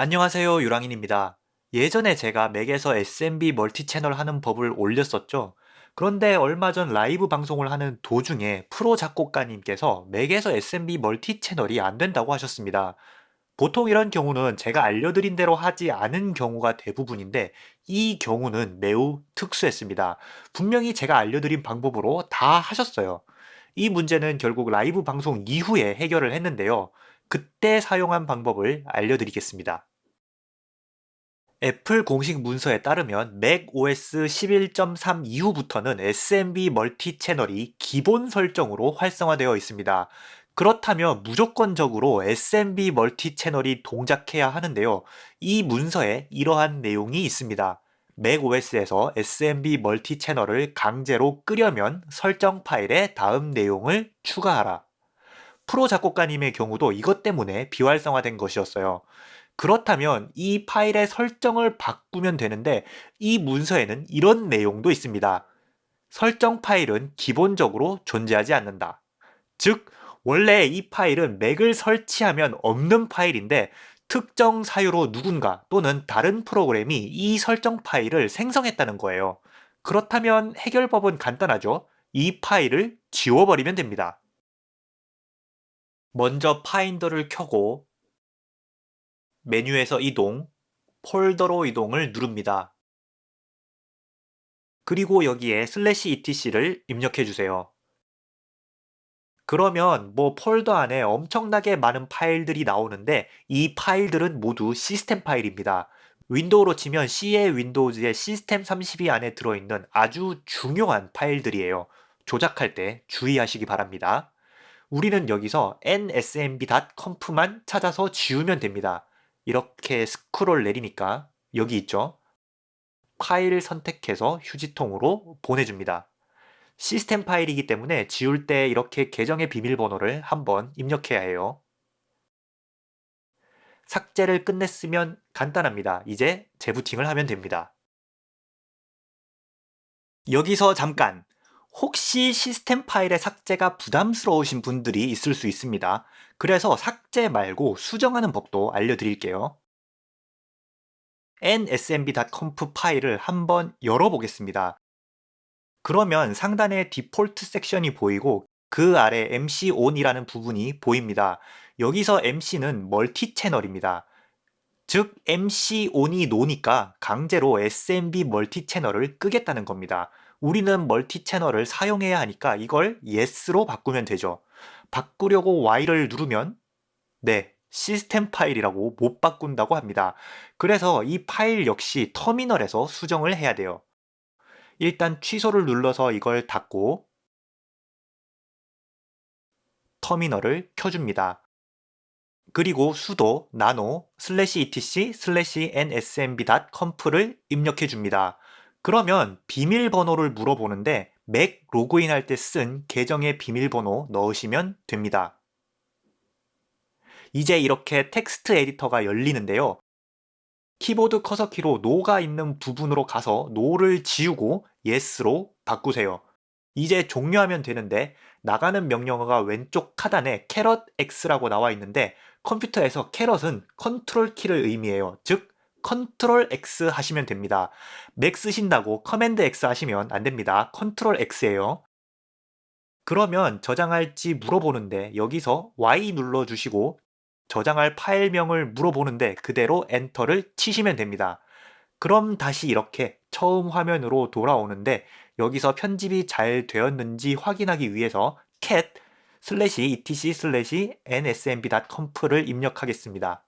안녕하세요, 유랑인입니다. 예전에 제가 맥에서 SMB 멀티 채널 하는 법을 올렸었죠. 그런데 얼마 전 라이브 방송을 하는 도중에 프로 작곡가님께서 맥에서 SMB 멀티 채널이 안 된다고 하셨습니다. 보통 이런 경우는 제가 알려드린 대로 하지 않은 경우가 대부분인데 이 경우는 매우 특수했습니다. 분명히 제가 알려드린 방법으로 다 하셨어요. 이 문제는 결국 라이브 방송 이후에 해결을 했는데요. 그때 사용한 방법을 알려드리겠습니다. 애플 공식 문서에 따르면 macOS 11.3 이후부터는 SMB 멀티 채널이 기본 설정으로 활성화되어 있습니다. 그렇다면 무조건적으로 SMB 멀티 채널이 동작해야 하는데요. 이 문서에 이러한 내용이 있습니다. macOS에서 SMB 멀티 채널을 강제로 끄려면 설정 파일에 다음 내용을 추가하라. 프로 작곡가님의 경우도 이것 때문에 비활성화된 것이었어요. 그렇다면 이 파일의 설정을 바꾸면 되는데 이 문서에는 이런 내용도 있습니다. 설정 파일은 기본적으로 존재하지 않는다. 즉, 원래 이 파일은 맥을 설치하면 없는 파일인데 특정 사유로 누군가 또는 다른 프로그램이 이 설정 파일을 생성했다는 거예요. 그렇다면 해결법은 간단하죠. 이 파일을 지워버리면 됩니다. 먼저 파인더를 켜고 메뉴에서 이동, 폴더로 이동을 누릅니다. 그리고 여기에 /etc를 입력해 주세요. 그러면 폴더 안에 엄청나게 많은 파일들이 나오는데 이 파일들은 모두 시스템 파일입니다. 윈도우로 치면 C의 윈도우즈의 시스템 32 안에 들어있는 아주 중요한 파일들이에요. 조작할 때 주의하시기 바랍니다. 우리는 여기서 nsmb.conf만 찾아서 지우면 됩니다. 이렇게 스크롤 내리니까 여기 있죠. 파일 선택해서 휴지통으로 보내줍니다. 시스템 파일이기 때문에 지울 때 이렇게 계정의 비밀번호를 한번 입력해야 해요. 삭제를 끝냈으면 간단합니다. 이제 재부팅을 하면 됩니다. 여기서 잠깐! 혹시 시스템 파일의 삭제가 부담스러우신 분들이 있을 수 있습니다. 그래서 삭제 말고 수정하는 법도 알려드릴게요. nsmb.conf 파일을 한번 열어보겠습니다. 그러면 상단에 디폴트 섹션이 보이고 그 아래 MC ON이라는 부분이 보입니다. 여기서 MC는 멀티 채널입니다. 즉 MC ON이 노니까 강제로 SMB 멀티 채널을 끄겠다는 겁니다. 우리는 멀티 채널을 사용해야 하니까 이걸 YES로 바꾸면 되죠. 바꾸려고 Y를 누르면 네, 시스템 파일이라고 못 바꾼다고 합니다. 그래서 이 파일 역시 터미널에서 수정을 해야 돼요. 일단 취소를 눌러서 이걸 닫고 터미널을 켜줍니다. 그리고 sudo nano /etc/nsmb.conf를 입력해 줍니다. 그러면 비밀번호를 물어보는데 맥 로그인할 때 쓴 계정의 비밀번호 넣으시면 됩니다. 이제 이렇게 텍스트 에디터가 열리는데요. 키보드 커서키로 no가 있는 부분으로 가서 no를 지우고 yes로 바꾸세요. 이제 종료하면 되는데 나가는 명령어가 왼쪽 하단에 캐럿 X라고 나와 있는데 컴퓨터에서 캐럿은 컨트롤 키를 의미해요. 즉 컨트롤 X 하시면 됩니다. 맥 쓰신다고 커맨드 X 하시면 안 됩니다. 컨트롤 X예요. 그러면 저장할지 물어보는데 여기서 Y 눌러주시고 저장할 파일명을 물어보는데 그대로 엔터를 치시면 됩니다. 그럼 다시 이렇게 처음 화면으로 돌아오는데 여기서 편집이 잘 되었는지 확인하기 위해서 cat/etc/nsmb.conf를 입력하겠습니다.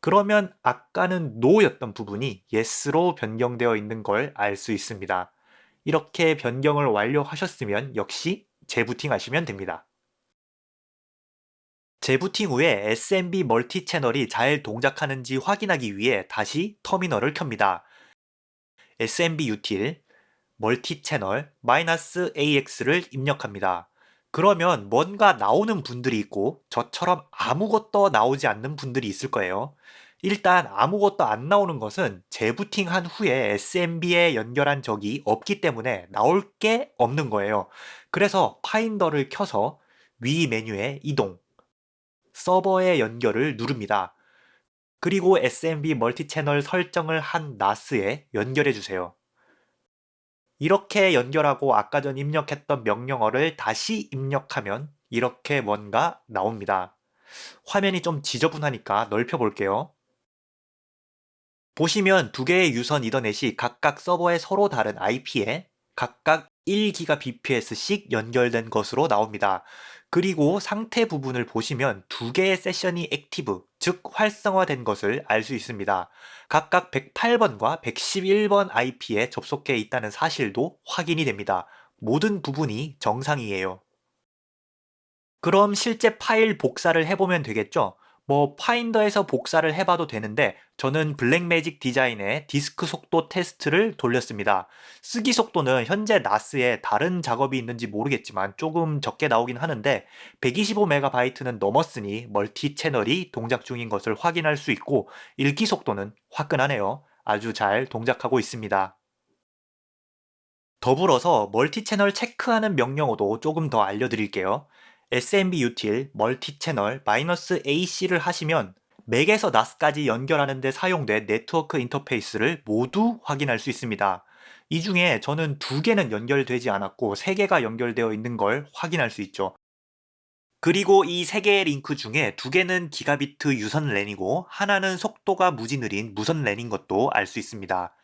그러면 아까는 no였던 부분이 yes로 변경되어 있는 걸 알 수 있습니다. 이렇게 변경을 완료하셨으면 역시 재부팅 하시면 됩니다. 재부팅 후에 SMB 멀티 채널이 잘 동작하는지 확인하기 위해 다시 터미널을 켭니다. SMB util 멀티 채널 -AX를 입력합니다. 그러면 뭔가 나오는 분들이 있고 저처럼 아무것도 나오지 않는 분들이 있을 거예요. 일단 아무것도 안 나오는 것은 재부팅한 후에 SMB에 연결한 적이 없기 때문에 나올 게 없는 거예요. 그래서 파인더를 켜서 위 메뉴에 이동, 서버의 연결을 누릅니다. 그리고 SMB 멀티채널 설정을 한 NAS에 연결해 주세요. 이렇게 연결하고 아까 전 입력했던 명령어를 다시 입력하면 이렇게 뭔가 나옵니다. 화면이 좀 지저분하니까 넓혀 볼게요. 보시면 두 개의 유선 이더넷이 각각 서버에 서로 다른 IP에 각각 1GBps씩 연결된 것으로 나옵니다. 그리고 상태 부분을 보시면 두 개의 세션이 액티브, 즉 활성화된 것을 알 수 있습니다. 각각 108번과 111번 IP에 접속해 있다는 사실도 확인이 됩니다. 모든 부분이 정상이에요. 그럼 실제 파일 복사를 해보면 되겠죠? 뭐 파인더에서 복사를 해봐도 되는데 저는 블랙매직 디자인의 디스크 속도 테스트를 돌렸습니다. 쓰기 속도는 현재 나스에 다른 작업이 있는지 모르겠지만 조금 적게 나오긴 하는데 125MB는 넘었으니 멀티 채널이 동작 중인 것을 확인할 수 있고 읽기 속도는 화끈하네요. 아주 잘 동작하고 있습니다. 더불어서 멀티채널 체크하는 명령어도 조금 더 알려드릴게요. SMB util 멀티채널 -AC를 하시면 맥에서 NAS까지 연결하는 데 사용된 네트워크 인터페이스를 모두 확인할 수 있습니다. 이 중에 저는 두 개는 연결되지 않았고 세 개가 연결되어 있는 걸 확인할 수 있죠. 그리고 이 세 개의 링크 중에 두 개는 기가비트 유선 랜이고 하나는 속도가 무지 느린 무선 랜인 것도 알 수 있습니다.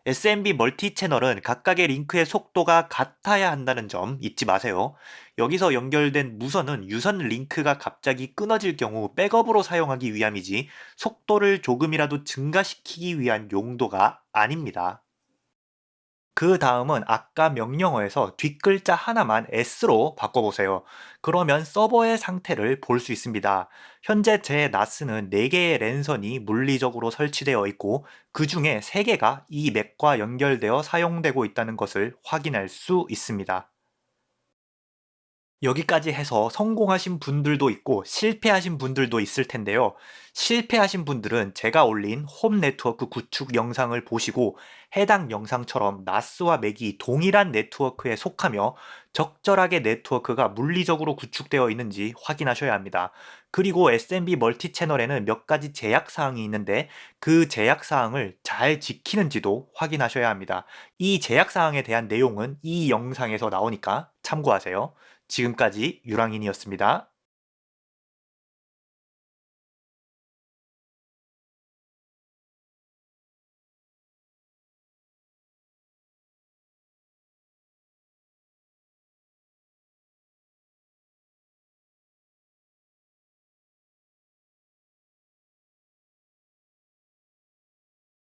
SMB 멀티 채널은 각각의 링크의 속도가 같아야 한다는 점 잊지 마세요. 여기서 연결된 무선은 유선 링크가 갑자기 끊어질 경우 백업으로 사용하기 위함이지 속도를 조금이라도 증가시키기 위한 용도가 아닙니다. 그 다음은 아까 명령어에서 뒷글자 하나만 S로 바꿔보세요. 그러면 서버의 상태를 볼 수 있습니다. 현재 제 NAS는 4개의 랜선이 물리적으로 설치되어 있고 그 중에 3개가 이 맥과 연결되어 사용되고 있다는 것을 확인할 수 있습니다. 여기까지 해서 성공하신 분들도 있고 실패하신 분들도 있을 텐데요. 실패하신 분들은 제가 올린 홈 네트워크 구축 영상을 보시고 해당 영상처럼 나스와 맥이 동일한 네트워크에 속하며 적절하게 네트워크가 물리적으로 구축되어 있는지 확인하셔야 합니다. 그리고 SMB 멀티 채널에는 몇 가지 제약 사항이 있는데 그 제약 사항을 잘 지키는지도 확인하셔야 합니다. 이 제약 사항에 대한 내용은 이 영상에서 나오니까 참고하세요. 지금까지 유랑인이었습니다.